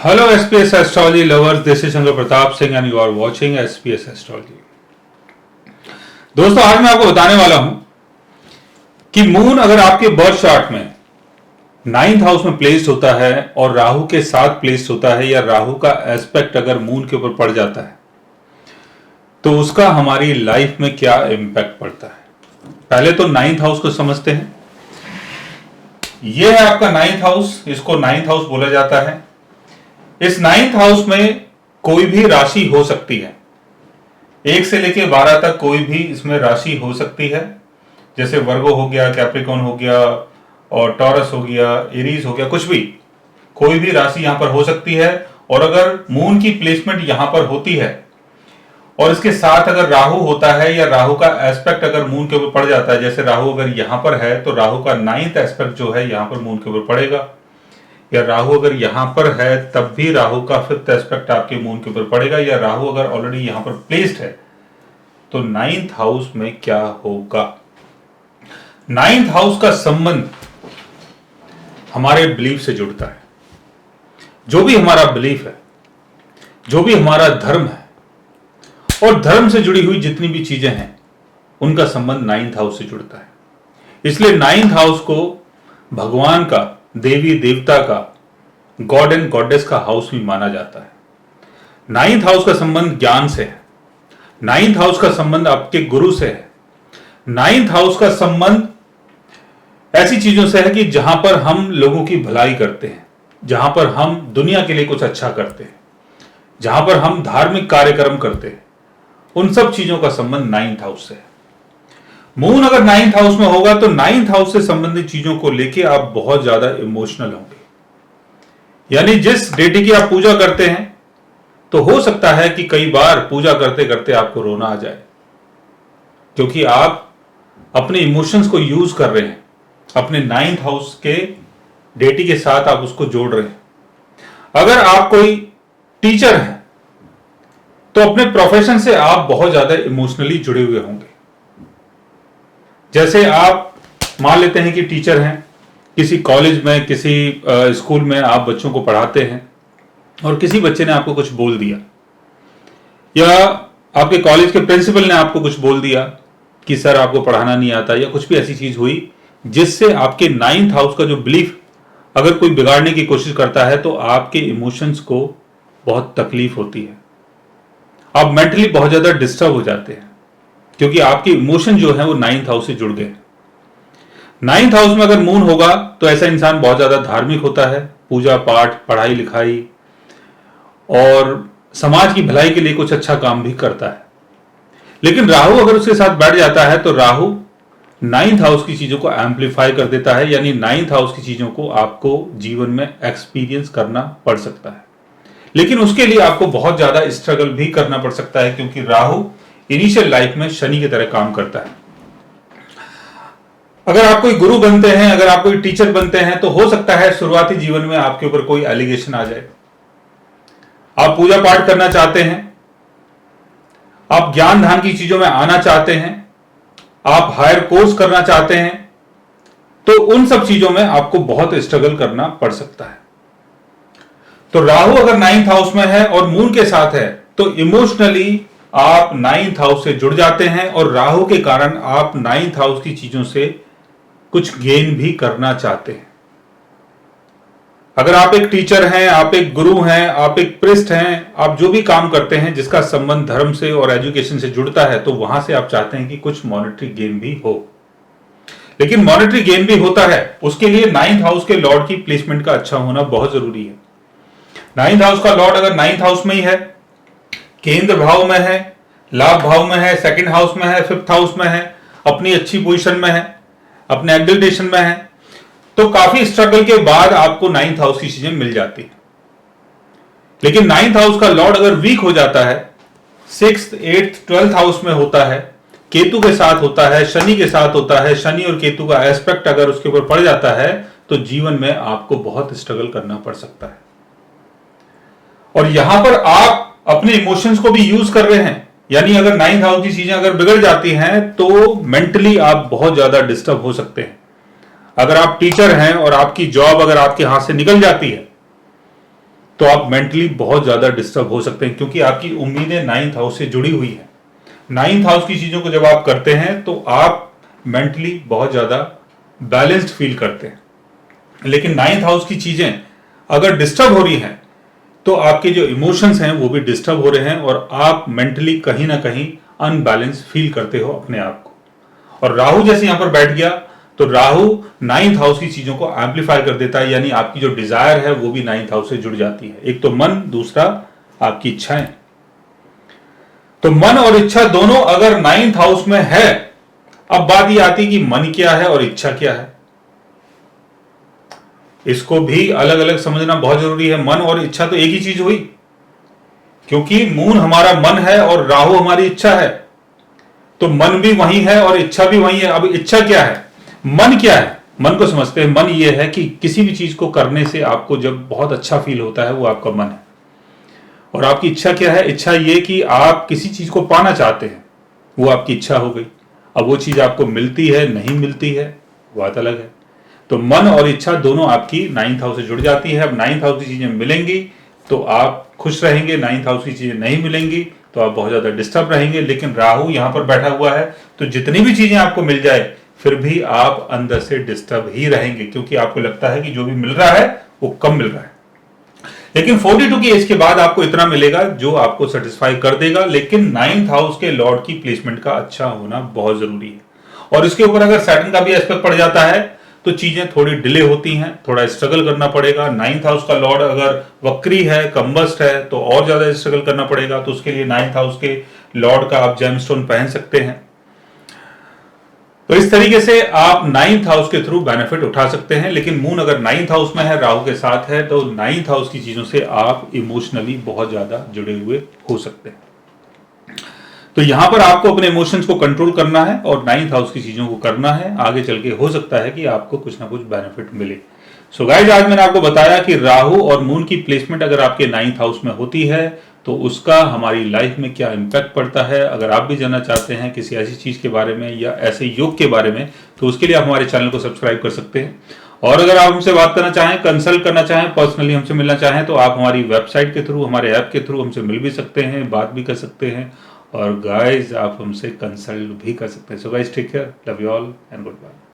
Hello SPS Astrology lovers, this is Chandra Pratap Singh and you are watching SPS Astrology। दोस्तों आज मैं आपको बताने वाला हूं कि मून अगर आपके बर्थ चार्ट में 9th हाउस में प्लेस्ड होता है और राहु के साथ प्लेस्ड होता है या राहु का एस्पेक्ट अगर मून के ऊपर पड़ जाता है तो उसका हमारी लाइफ में क्या इंपैक्ट पड़ता है। पहले तो 9th हाउस को समझते हैं। यह है आपका 9th हाउस, इसको 9th हाउस बोला जाता है। इस 9th हाउस में कोई भी राशि हो सकती है, 1 से लेके 12 तक कोई भी इसमें राशि हो सकती है। जैसे वर्गो हो गया, कैप्रिकॉर्न हो गया और टॉरस हो गया, एरीज हो गया, कुछ भी कोई भी राशि यहां पर हो सकती है। और अगर मून की प्लेसमेंट यहां पर होती है और इसके साथ अगर राहु होता है या राहु का एस्पेक्ट अगर मून के ऊपर पड़ जाता है, जैसे राहु अगर यहां पर है तो राहु का 9th एस्पेक्ट जो है यहां पर मून के ऊपर पड़ेगा, या राहु अगर यहां पर है तब भी राहु का 5th एस्पेक्ट आपके मून के ऊपर पड़ेगा, या राहु अगर ऑलरेडी यहां पर प्लेस्ड है तो 9th हाउस में क्या होगा। 9th हाउस का संबंध हमारे बिलीफ से जुड़ता है। जो भी हमारा बिलीफ है, जो भी हमारा धर्म है और धर्म से जुड़ी हुई जितनी भी चीजें हैं उनका संबंध 9th हाउस से जुड़ता है। इसलिए 9th हाउस को भगवान का, देवी देवता का, गॉड एंड गॉडेस का हाउस भी माना जाता है। 9th हाउस का संबंध ज्ञान से है। 9th हाउस का संबंध आपके गुरु से है। 9th हाउस का संबंध ऐसी चीजों से है कि जहां पर हम लोगों की भलाई करते हैं, जहां पर हम दुनिया के लिए कुछ अच्छा करते हैं, जहां पर हम धार्मिक कार्यक्रम करते हैं, उन सब चीजों का संबंध 9th हाउस से है। मून अगर 9th हाउस में होगा तो 9th हाउस से संबंधित चीजों को लेके आप बहुत ज्यादा इमोशनल होंगे। यानी जिस डेटी की आप पूजा करते हैं तो हो सकता है कि कई बार पूजा करते करते आपको रोना आ जाए, क्योंकि आप अपने इमोशंस को यूज कर रहे हैं, अपने 9th हाउस के डेटी के साथ आप उसको जोड़ रहे हैं। अगर आप कोई टीचर हैं तो अपने प्रोफेशन से आप बहुत ज्यादा इमोशनली जुड़े हुए होंगे। जैसे आप मान लेते हैं कि टीचर हैं, किसी कॉलेज में, किसी स्कूल में आप बच्चों को पढ़ाते हैं और किसी बच्चे ने आपको कुछ बोल दिया, या आपके कॉलेज के प्रिंसिपल ने आपको कुछ बोल दिया कि सर आपको पढ़ाना नहीं आता, या कुछ भी ऐसी चीज हुई जिससे आपके 9th हाउस का जो बिलीफ अगर कोई बिगाड़ने की कोशिश करता है तो आपके इमोशंस को बहुत तकलीफ होती है। आप मेंटली बहुत ज्यादा डिस्टर्ब हो जाते हैं क्योंकि आपके इमोशन जो है वो 9th हाउस से जुड़ गए। 9th हाउस में अगर मून होगा तो ऐसा इंसान बहुत ज्यादा धार्मिक होता है, पूजा पाठ, पढ़ाई लिखाई और समाज की भलाई के लिए कुछ अच्छा काम भी करता है। लेकिन राहु अगर उसके साथ बैठ जाता है तो राहु 9th हाउस की चीजों को एम्पलीफाई कर देता है, यानी 9th हाउस की चीजों को आपको जीवन में एक्सपीरियंस करना पड़ सकता है। लेकिन उसके लिए आपको बहुत ज्यादा स्ट्रगल भी करना पड़ सकता है, क्योंकि राहु इनिशियल लाइफ में शनि की तरह काम करता है। अगर आप कोई गुरु बनते हैं, अगर आप कोई टीचर बनते हैं तो हो सकता है शुरुआती जीवन में आपके ऊपर कोई एलिगेशन आ जाए। आप पूजा पाठ करना चाहते हैं, आप ज्ञान ध्यान की चीजों में आना चाहते हैं, आप हायर कोर्स करना चाहते हैं, तो उन सब चीजों में आपको बहुत स्ट्रगल करना पड़ सकता है। तो राहु अगर 9th हाउस में है और मून के साथ है तो इमोशनली आप 9th हाउस से जुड़ जाते हैं और राहु के कारण आप 9th हाउस की चीजों से कुछ गेन भी करना चाहते हैं। अगर आप एक टीचर हैं, आप एक गुरु हैं, आप एक प्रीस्ट हैं, आप जो भी काम करते हैं जिसका संबंध धर्म से और एजुकेशन से जुड़ता है, तो वहां से आप चाहते हैं कि कुछ मॉनेटरी गेन भी हो। लेकिन मॉनेटरी गेन भी होता है, उसके लिए 9th हाउस के लॉर्ड की प्लेसमेंट का अच्छा होना बहुत जरूरी है। 9th हाउस का लॉर्ड अगर 9th हाउस में ही है, केंद्र भाव में है, लाभ भाव में है, 2nd हाउस में है, 5th हाउस में है, अपनी अच्छी पोजीशन में है, अपने एग्जिल्टेशन में है, तो काफी स्ट्रगल के बाद आपको 9th हाउस की चीजें मिल जाती है। लेकिन 9th हाउस का लॉर्ड अगर वीक हो जाता है, 6th, 8th, 12th हाउस में होता है, केतु के साथ होता है, शनि के साथ होता है, शनि और केतु का एस्पेक्ट अगर उसके ऊपर पड़ जाता है तो जीवन में आपको बहुत स्ट्रगल करना पड़ सकता है। और यहां पर आप अपने इमोशंस को भी यूज कर रहे हैं, यानी अगर 9th हाउस की चीजें अगर बिगड़ जाती हैं तो मेंटली आप बहुत ज्यादा डिस्टर्ब हो सकते हैं। अगर आप टीचर हैं और आपकी जॉब अगर आपके हाथ से निकल जाती है तो आप मेंटली बहुत ज्यादा डिस्टर्ब हो सकते हैं, क्योंकि आपकी उम्मीदें 9th हाउस से जुड़ी हुई है। 9th हाउस की चीजों को जब आप करते हैं तो आप मेंटली बहुत ज्यादा बैलेंस्ड फील करते हैं। लेकिन 9th हाउस की चीजें अगर डिस्टर्ब हो रही हैं तो आपके जो इमोशंस हैं वो भी डिस्टर्ब हो रहे हैं और आप मेंटली कहीं ना कहीं अनबैलेंस फील करते हो अपने आप को। और राहु जैसे यहां पर बैठ गया तो राहु 9th हाउस की चीजों को एम्पलीफाई कर देता है, यानी आपकी जो डिजायर है वो भी 9th हाउस से जुड़ जाती है। एक तो मन, दूसरा आपकी इच्छाएं। तो मन और इच्छा दोनों अगर 9th हाउस में है, अब बात यह आती है कि मन क्या है और इच्छा क्या है। इसको भी अलग अलग समझना बहुत जरूरी है। मन और इच्छा तो एक ही चीज हुई, क्योंकि मून हमारा मन है और राहु हमारी इच्छा है, तो मन भी वही है और इच्छा भी वही है। अब इच्छा क्या है, मन क्या है? मन को समझते हैं। मन ये है कि किसी भी चीज को करने से आपको जब बहुत अच्छा फील होता है वो आपका मन है। और आपकी इच्छा क्या है? इच्छा ये कि आप किसी चीज को पाना चाहते हैं, वो आपकी इच्छा हो गई। अब वो चीज आपको मिलती है नहीं मिलती है बात अलग है। तो मन और इच्छा दोनों आपकी 9th हाउस से जुड़ जाती है। अब 9th हाउस की चीजें मिलेंगी तो आप खुश रहेंगे, 9th हाउस की चीजें नहीं मिलेंगी तो आप बहुत ज्यादा डिस्टर्ब रहेंगे। लेकिन राहु यहां पर बैठा हुआ है तो जितनी भी चीजें आपको मिल जाए फिर भी आप अंदर से डिस्टर्ब ही रहेंगे, क्योंकि आपको लगता है कि जो भी मिल रहा है वो कम मिल रहा है। लेकिन 42 की एज के बाद आपको इतना मिलेगा जो आपको सेटिस्फाई कर देगा। लेकिन 9th हाउस के लॉर्ड की प्लेसमेंट का अच्छा होना बहुत जरूरी है। और इसके ऊपर अगर सैटर्न का भी एस्पेक्ट पड़ जाता है तो चीजें थोड़ी डिले होती हैं, थोड़ा स्ट्रगल करना पड़ेगा। 9th हाउस का लॉर्ड अगर वक्री है, कंबस्ट है, तो और ज्यादा स्ट्रगल करना पड़ेगा। तो उसके लिए 9th हाउस के लॉर्ड का आप जेमस्टोन पहन सकते हैं। तो इस तरीके से आप 9th हाउस के थ्रू बेनिफिट उठा सकते हैं। लेकिन मून अगर 9th हाउस में है, राहु के साथ है, तो 9th हाउस की चीजों से आप इमोशनली बहुत ज्यादा जुड़े हुए हो सकते हैं। तो यहां पर आपको अपने इमोशंस को कंट्रोल करना है और 9th हाउस की चीजों को करना है। आगे चल के हो सकता है कि आपको कुछ ना कुछ बेनिफिट मिले। सो गाइस, आज मैंने आपको बताया कि राहु और मून की प्लेसमेंट अगर आपके 9th हाउस में होती है तो उसका हमारी लाइफ में क्या इंपैक्ट पड़ता है। अगर आप भी जानना चाहते हैं किसी ऐसी चीज के बारे में या ऐसे योग के बारे में, तो उसके लिए आप हमारे चैनल को सब्सक्राइब कर सकते हैं। और अगर आप हमसे बात करना चाहें, कंसल्ट करना चाहें, पर्सनली हमसे मिलना चाहें, तो आप हमारी वेबसाइट के थ्रू, हमारे ऐप के थ्रू हमसे मिल भी सकते हैं, बात भी कर सकते हैं। और गाइज आप हमसे कंसल्ट भी कर सकते हैं। So guys, take care, love you all and good bye.